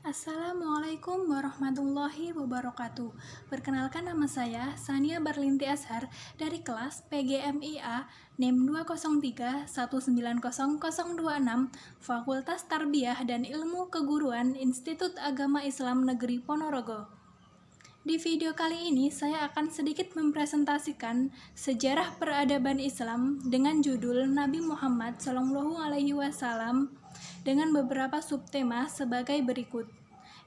Assalamualaikum warahmatullahi wabarakatuh. Perkenalkan, nama saya Sania Barlinti Azhar dari kelas PGMIA NIM 203190026 Fakultas Tarbiyah dan Ilmu Keguruan Institut Agama Islam Negeri Ponorogo. Di video kali ini saya akan sedikit mempresentasikan sejarah peradaban Islam dengan judul Nabi Muhammad SAW dengan beberapa subtema sebagai berikut.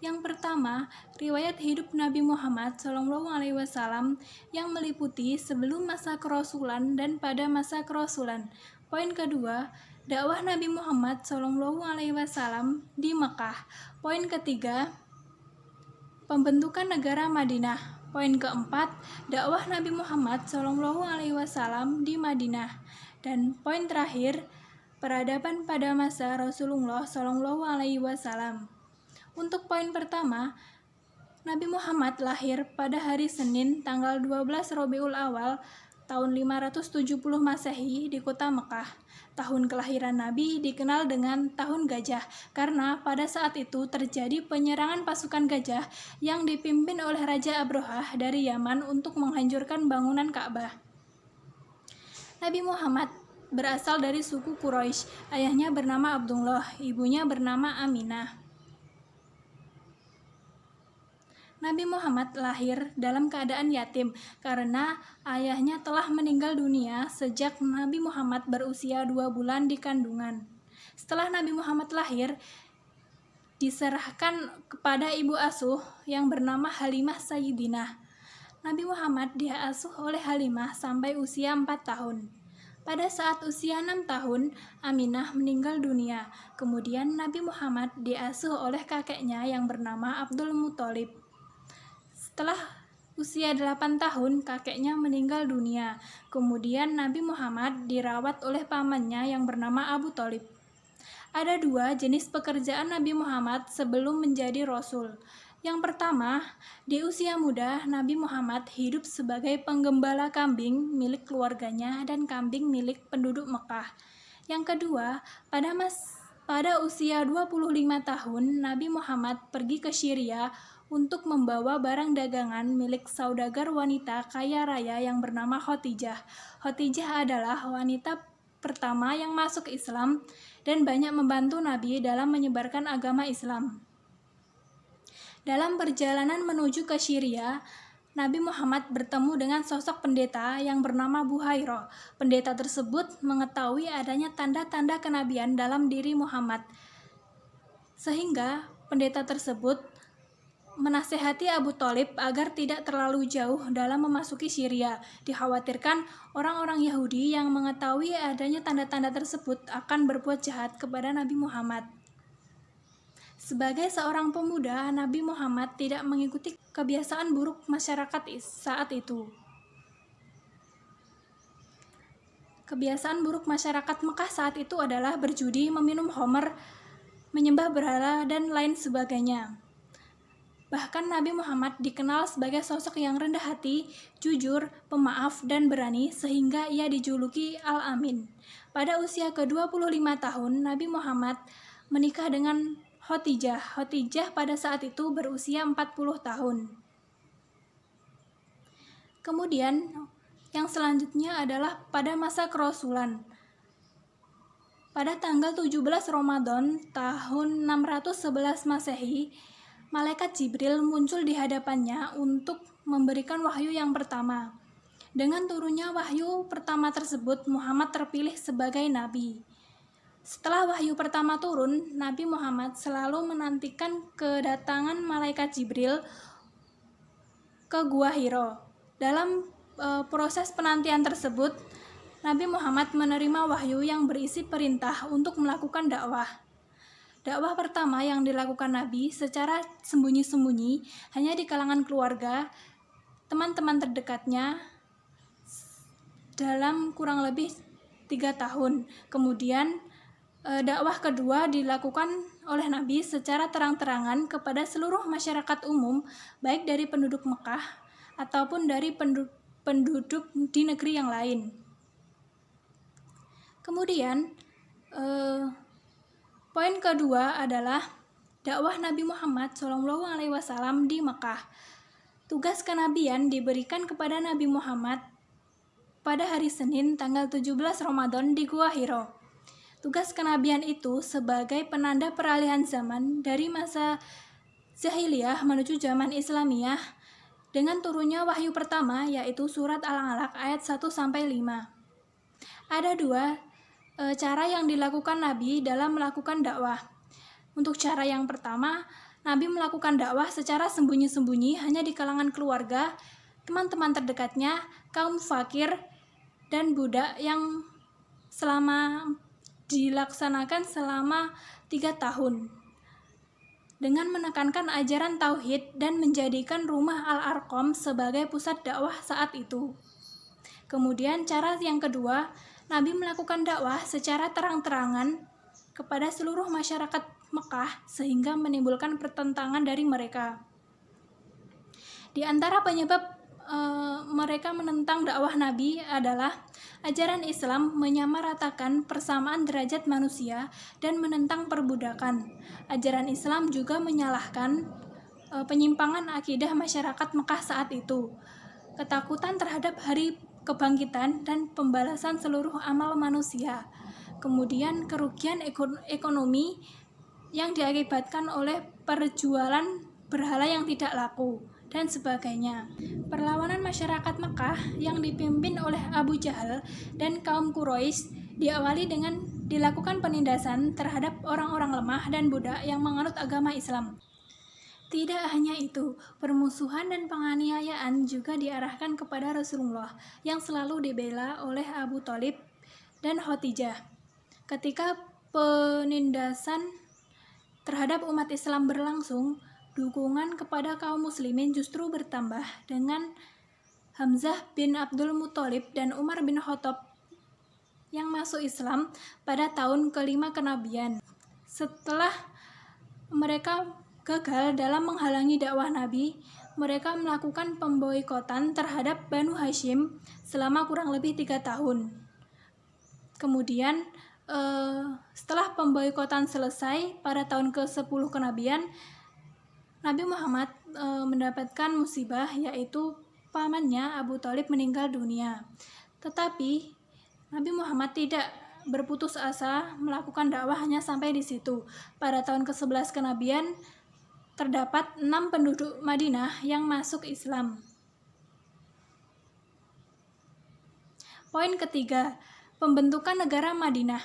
Yang pertama, riwayat hidup Nabi Muhammad SAW yang meliputi sebelum masa kerasulan dan pada masa kerasulan. Poin kedua, dakwah Nabi Muhammad SAW di Mekah. Poin ketiga, pembentukan negara Madinah. Poin keempat, dakwah Nabi Muhammad SAW di Madinah. Dan poin terakhir, peradaban pada masa Rasulullah SAW. Untuk poin pertama, Nabi Muhammad lahir pada hari Senin tanggal 12 Rabiul Awal tahun 570 Masehi di kota Mekah. Tahun kelahiran Nabi dikenal dengan tahun gajah karena pada saat itu terjadi penyerangan pasukan gajah yang dipimpin oleh Raja Abrohah dari Yaman untuk menghancurkan bangunan Ka'bah. Nabi Muhammad berasal dari suku Quraisy. Ayahnya bernama Abdullah, ibunya bernama Aminah. Nabi Muhammad lahir dalam keadaan yatim karena ayahnya telah meninggal dunia sejak Nabi Muhammad berusia 2 bulan di kandungan. Setelah Nabi Muhammad lahir, diserahkan kepada ibu asuh yang bernama Halimah Sayyidinah. Nabi Muhammad diasuh oleh Halimah sampai usia 4 tahun. Pada saat usia 6 tahun, Aminah meninggal dunia. Kemudian Nabi Muhammad diasuh oleh kakeknya yang bernama Abdul Muthalib. Setelah usia 8 tahun, kakeknya meninggal dunia. Kemudian Nabi Muhammad dirawat oleh pamannya yang bernama Abu Thalib. Ada 2 jenis pekerjaan Nabi Muhammad sebelum menjadi Rasul. Yang pertama, di usia muda, Nabi Muhammad hidup sebagai penggembala kambing milik keluarganya dan kambing milik penduduk Mekah. Yang kedua, pada usia 25 tahun, Nabi Muhammad pergi ke Syria untuk membawa barang dagangan milik saudagar wanita kaya raya yang bernama Khadijah. Khadijah adalah wanita pertama yang masuk Islam dan banyak membantu Nabi dalam menyebarkan agama Islam. Dalam perjalanan menuju ke Syria, Nabi Muhammad bertemu dengan sosok pendeta yang bernama Buhairah. Pendeta tersebut mengetahui adanya tanda-tanda kenabian dalam diri Muhammad, sehingga pendeta tersebut menasehati Abu Thalib agar tidak terlalu jauh dalam memasuki Syria. Dikhawatirkan orang-orang Yahudi yang mengetahui adanya tanda-tanda tersebut akan berbuat jahat kepada Nabi Muhammad. Sebagai seorang pemuda, Nabi Muhammad tidak mengikuti kebiasaan buruk masyarakat saat itu. Kebiasaan buruk masyarakat Mekah saat itu adalah berjudi, meminum khamr, menyembah berhala, dan lain sebagainya. Bahkan Nabi Muhammad dikenal sebagai sosok yang rendah hati, jujur, pemaaf, dan berani, sehingga ia dijuluki Al-Amin. Pada usia ke-25 tahun, Nabi Muhammad menikah dengan Khadijah. Khadijah pada saat itu berusia 40 tahun. Kemudian, yang selanjutnya adalah pada masa kerasulan. Pada tanggal 17 Ramadan tahun 611 Masehi, Malaikat Jibril muncul di hadapannya untuk memberikan wahyu yang pertama. Dengan turunnya wahyu pertama tersebut, Muhammad terpilih sebagai nabi. Setelah wahyu pertama turun, Nabi Muhammad selalu menantikan kedatangan Malaikat Jibril ke Gua Hiro. Dalam proses penantian tersebut, Nabi Muhammad menerima wahyu yang berisi perintah untuk melakukan dakwah. Dakwah pertama yang dilakukan Nabi secara sembunyi-sembunyi hanya di kalangan keluarga, teman-teman terdekatnya dalam kurang lebih 3 tahun. Kemudian dakwah kedua dilakukan oleh Nabi secara terang-terangan kepada seluruh masyarakat umum, baik dari penduduk Mekah ataupun dari penduduk di negeri yang lain. Kemudian poin kedua adalah dakwah Nabi Muhammad SAW di Mekah. Tugas kenabian diberikan kepada Nabi Muhammad pada hari Senin tanggal 17 Ramadan di Gua Hiro. Tugas kenabian itu sebagai penanda peralihan zaman dari masa Jahiliyah menuju zaman Islamiyah dengan turunnya wahyu pertama, yaitu surat Al-Alaq ayat 1-5. Ada dua cara yang dilakukan Nabi dalam melakukan dakwah. Untuk cara yang pertama, Nabi melakukan dakwah secara sembunyi-sembunyi hanya di kalangan keluarga, teman-teman terdekatnya, kaum fakir, dan budak yang dilaksanakan selama 3 tahun. Dengan menekankan ajaran tauhid dan menjadikan rumah Al-Arqam sebagai pusat dakwah saat itu. Kemudian cara yang kedua, Nabi melakukan dakwah secara terang-terangan kepada seluruh masyarakat Mekah sehingga menimbulkan pertentangan dari mereka. Di antara penyebab mereka menentang dakwah Nabi adalah ajaran Islam menyamaratakan persamaan derajat manusia dan menentang perbudakan. Ajaran Islam juga menyalahkan penyimpangan akidah masyarakat Mekah saat itu, ketakutan terhadap hari kebangkitan dan pembalasan seluruh amal manusia, kemudian kerugian ekonomi yang diakibatkan oleh perjualan berhala yang tidak laku, dan sebagainya. Perlawanan masyarakat Mekah yang dipimpin oleh Abu Jahal dan kaum Quraisy diawali dengan dilakukan penindasan terhadap orang-orang lemah dan budak yang menganut agama Islam. Tidak hanya itu, permusuhan dan penganiayaan juga diarahkan kepada Rasulullah yang selalu dibela oleh Abu Thalib dan Khadijah. Ketika penindasan terhadap umat Islam berlangsung, dukungan kepada kaum muslimin justru bertambah dengan Hamzah bin Abdul Muthalib dan Umar bin Khattab yang masuk Islam pada tahun ke-5 kenabian. Setelah mereka gagal dalam menghalangi dakwah Nabi, mereka melakukan pemboikotan terhadap Banu Hashim selama kurang lebih 3 tahun. Kemudian setelah pemboikotan selesai pada tahun ke-10 kenabian, Nabi Muhammad mendapatkan musibah, yaitu pamannya Abu Thalib meninggal dunia. Tetapi Nabi Muhammad tidak berputus asa melakukan dakwah hanya sampai di situ. Pada tahun ke-11 kenabian terdapat 6 penduduk Madinah yang masuk Islam. Poin ketiga, pembentukan negara Madinah.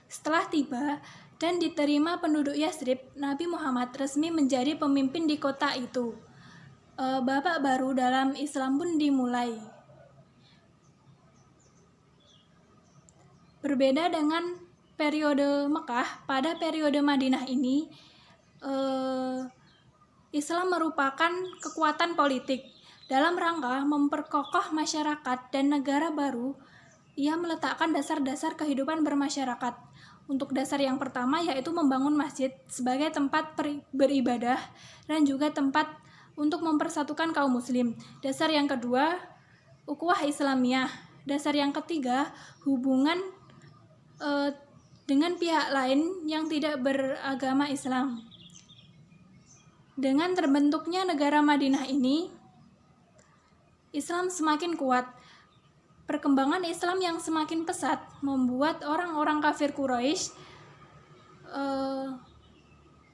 Setelah tiba dan diterima penduduk Yathrib, Nabi Muhammad resmi menjadi pemimpin di kota itu. Babak baru dalam Islam pun dimulai. Berbeda dengan periode Mekah, pada periode Madinah ini, Islam merupakan kekuatan politik. Dalam rangka memperkokoh masyarakat dan negara baru, ia meletakkan dasar-dasar kehidupan bermasyarakat. Untuk dasar yang pertama yaitu membangun masjid sebagai tempat beribadah dan juga tempat untuk mempersatukan kaum muslim. Dasar yang kedua, ukhuwah Islamiyah. Dasar yang ketiga, hubungan dengan pihak lain yang tidak beragama Islam. Dengan terbentuknya negara Madinah ini, Islam semakin kuat. Perkembangan Islam yang semakin pesat membuat orang-orang kafir Quraisy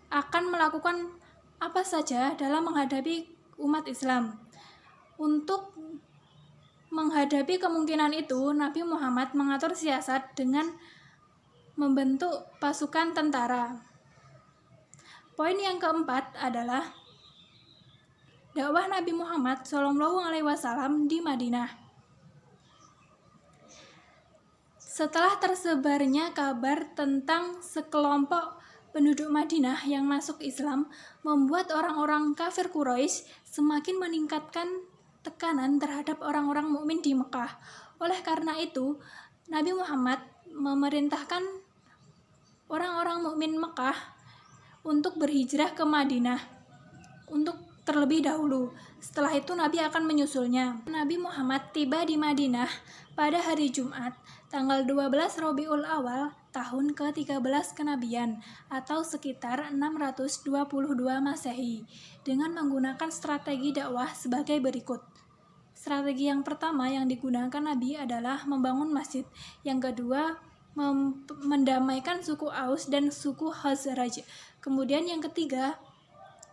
akan melakukan apa saja dalam menghadapi umat Islam. Untuk menghadapi kemungkinan itu, Nabi Muhammad mengatur siasat dengan membentuk pasukan tentara. Poin yang keempat adalah dakwah Nabi Muhammad SAW di Madinah. Setelah tersebarnya kabar tentang sekelompok penduduk Madinah yang masuk Islam, membuat orang-orang kafir Quraisy semakin meningkatkan tekanan terhadap orang-orang mukmin di Mekah. Oleh karena itu, Nabi Muhammad memerintahkan orang-orang mukmin Mekah untuk berhijrah ke Madinah untuk terlebih dahulu. Setelah itu Nabi akan menyusulnya. Nabi Muhammad tiba di Madinah pada hari Jumat, tanggal 12 Rabiul Awal tahun ke-13 kenabian atau sekitar 622 Masehi dengan menggunakan strategi dakwah sebagai berikut. Strategi yang pertama yang digunakan Nabi adalah membangun masjid. Yang kedua, mendamaikan suku Aus dan suku Khazraj. Kemudian yang ketiga,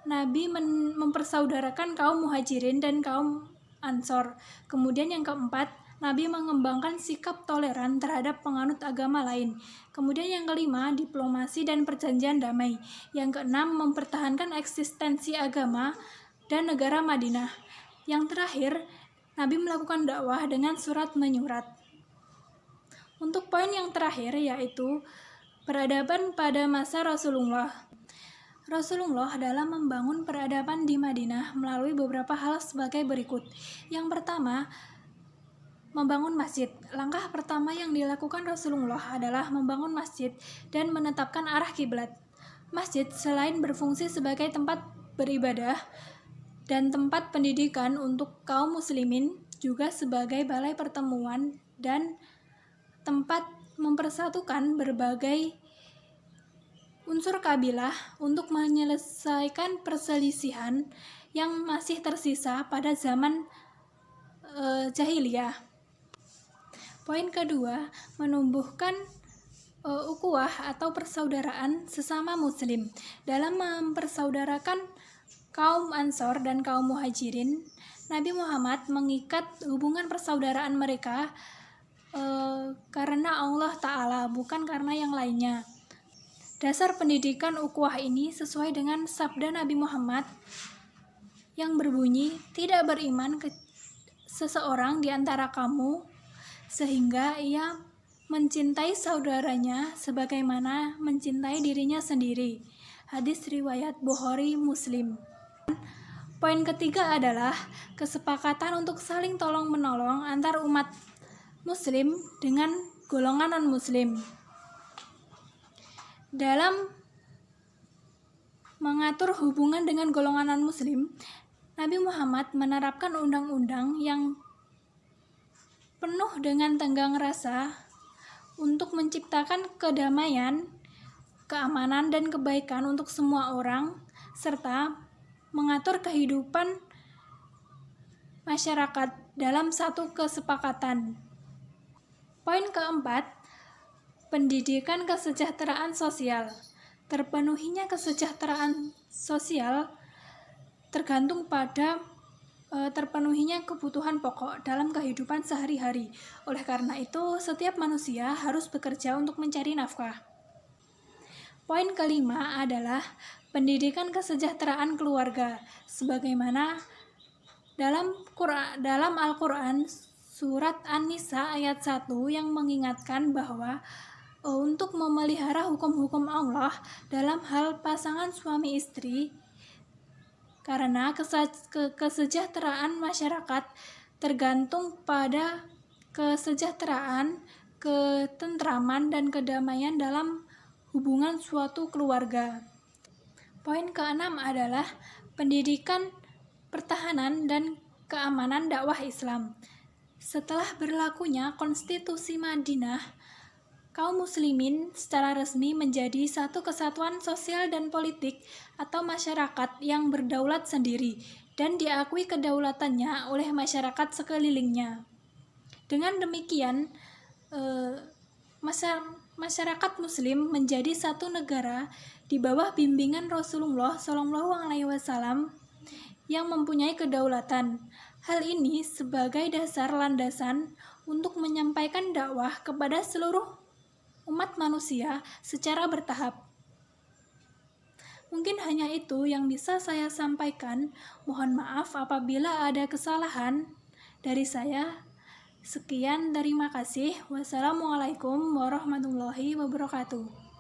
Nabi mempersaudarakan kaum Muhajirin dan kaum Ansor. Kemudian yang keempat, Nabi mengembangkan sikap toleran terhadap penganut agama lain. Kemudian yang kelima, diplomasi dan perjanjian damai. Yang keenam, mempertahankan eksistensi agama dan negara Madinah. Yang terakhir, Nabi melakukan dakwah dengan surat menyurat. Untuk poin yang terakhir yaitu peradaban pada masa Rasulullah. Rasulullah dalam membangun peradaban di Madinah melalui beberapa hal sebagai berikut. Yang pertama, membangun masjid. Langkah pertama yang dilakukan Rasulullah adalah membangun masjid dan menetapkan arah kiblat. Masjid selain berfungsi sebagai tempat beribadah dan tempat pendidikan untuk kaum muslimin, juga sebagai balai pertemuan dan tempat mempersatukan berbagai unsur kabilah untuk menyelesaikan perselisihan yang masih tersisa pada zaman jahiliyah. Poin kedua, menumbuhkan ukhuwah atau persaudaraan sesama muslim. Dalam mempersaudarakan kaum Ansor dan kaum Muhajirin, Nabi Muhammad mengikat hubungan persaudaraan mereka karena Allah Ta'ala, bukan karena yang lainnya. Dasar pendidikan ukhuwah ini sesuai dengan sabda Nabi Muhammad yang berbunyi, tidak beriman ke seseorang di antara kamu sehingga ia mencintai saudaranya sebagaimana mencintai dirinya sendiri. Hadis riwayat Bukhari Muslim. Poin ketiga adalah kesepakatan untuk saling tolong-menolong antar umat muslim dengan golongan non-muslim. Dalam mengatur hubungan dengan golongan non-muslim, Nabi Muhammad menerapkan undang-undang yang penuh dengan tenggang rasa untuk menciptakan kedamaian, keamanan, dan kebaikan untuk semua orang, serta mengatur kehidupan masyarakat dalam satu kesepakatan. Poin keempat, pendidikan kesejahteraan sosial. Terpenuhinya kesejahteraan sosial tergantung pada terpenuhinya kebutuhan pokok dalam kehidupan sehari-hari. Oleh karena itu, setiap manusia harus bekerja untuk mencari nafkah. Poin kelima adalah pendidikan kesejahteraan keluarga, sebagaimana dalam Al-Quran surat An-Nisa ayat 1 yang mengingatkan bahwa untuk memelihara hukum-hukum Allah dalam hal pasangan suami istri, karena kesejahteraan masyarakat tergantung pada kesejahteraan, ketentraman, dan kedamaian dalam hubungan suatu keluarga. Poin keenam adalah pendidikan pertahanan dan keamanan dakwah Islam. Setelah berlakunya Konstitusi Madinah, kaum muslimin secara resmi menjadi satu kesatuan sosial dan politik atau masyarakat yang berdaulat sendiri dan diakui kedaulatannya oleh masyarakat sekelilingnya. Dengan demikian, masyarakat muslim menjadi satu negara di bawah bimbingan Rasulullah SAW yang mempunyai kedaulatan. Hal ini sebagai dasar landasan untuk menyampaikan dakwah kepada seluruh umat manusia secara bertahap. Mungkin hanya itu yang bisa saya sampaikan. Mohon maaf apabila ada kesalahan dari saya. Sekian, terima kasih. Wassalamualaikum warahmatullahi wabarakatuh.